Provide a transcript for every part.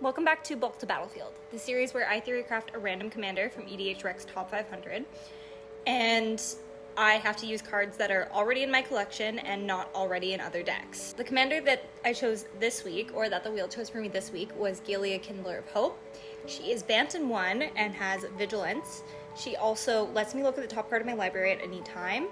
Welcome back to Bulk to Battlefield, the series where I theorycraft a random commander from EDH Rec's top 500, and I have to use cards that are already in my collection and not already in other decks. The commander that I chose this week, or that the wheel chose for me this week, was Galea, Kindler of Hope. She is Bant 1 and has Vigilance. She also lets me look at the top card of my library at any time,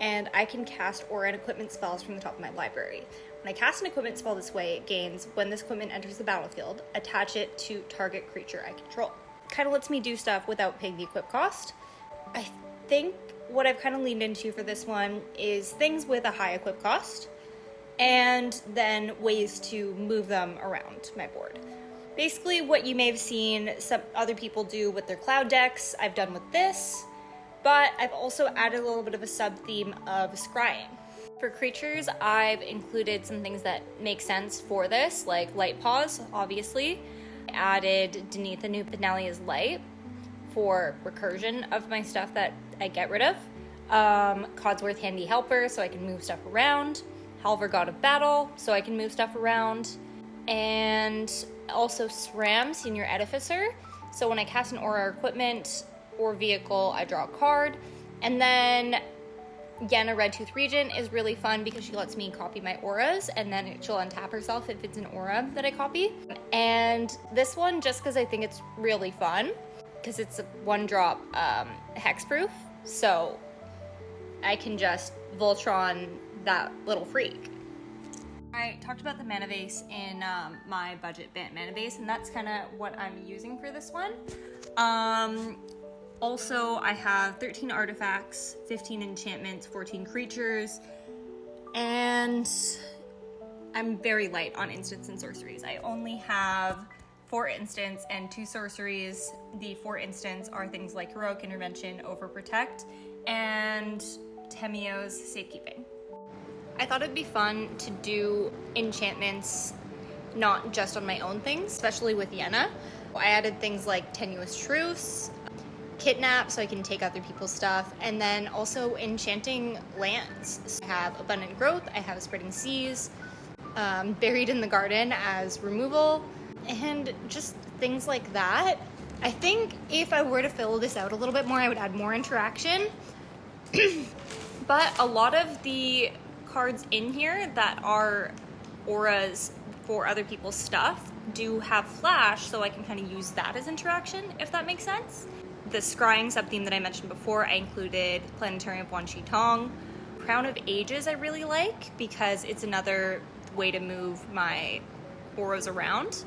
and I can cast aura and equipment spells from the top of my library. When I cast an equipment spell this way, it gains when this equipment enters the battlefield, attach it to target creature I control. Kind of lets me do stuff without paying the equip cost. I think what I've kind of leaned into for this one is things with a high equip cost, and then ways to move them around my board. Basically what you may have seen some other people do with their cloud decks, I've done with this, but I've also added a little bit of a sub-theme of scrying. For creatures, I've included some things that make sense for this, like Light Paws, obviously. I added Denitha Nupinalia's Light for recursion of my stuff that I get rid of. Codsworth Handy Helper, so I can move stuff around. Halvar God of Battle, so I can move stuff around. And also SRAM, Senior Edificer, so when I cast an aura or equipment or vehicle, I draw a card. And then Yenna Redtooth Regent is really fun because she lets me copy my auras, and then she'll untap herself if it's an aura that I copy. And this one, just because I think it's really fun, because it's a 1-drop hexproof, so I can just Voltron that little freak. I talked about the mana base in my budget Bant mana base, and that's kind of what I'm using for this one. Also, I have 13 artifacts, 15 enchantments, 14 creatures, and I'm very light on instants and sorceries. I only have 4 instants and 2 sorceries. The 4 instants are things like Heroic Intervention, Overprotect, and Temio's Safekeeping. I thought it'd be fun to do enchantments not just on my own things, especially with Yenna. I added things like Tenuous Truce, Kidnap, so I can take other people's stuff, and then also enchanting lands. So I have Abundant Growth, I have Spreading Seas, Buried in the Garden as removal, and just things like that. I think if I were to fill this out a little bit more, I would add more interaction. But a lot of the cards in here that are auras for other people's stuff do have flash, so I can kind of use that as interaction, if that makes sense. The scrying sub-theme that I mentioned before, I included Planetarium of Wan Shi Tong. Crown of Ages I really like because it's another way to move my auras around.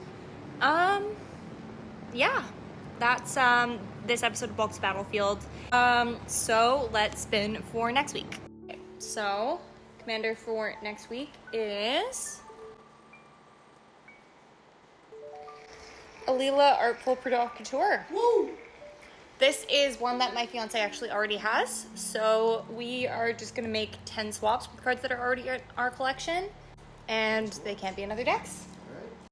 Yeah, that's this episode of Bulk to Battlefield. So let's spin for next week. Okay, so commander for next week is Alela, Artful Provocateur. Woo! This is one that my fiance actually already has, so we are just gonna make 10 swaps with cards that are already in our collection, and they can't be in other decks.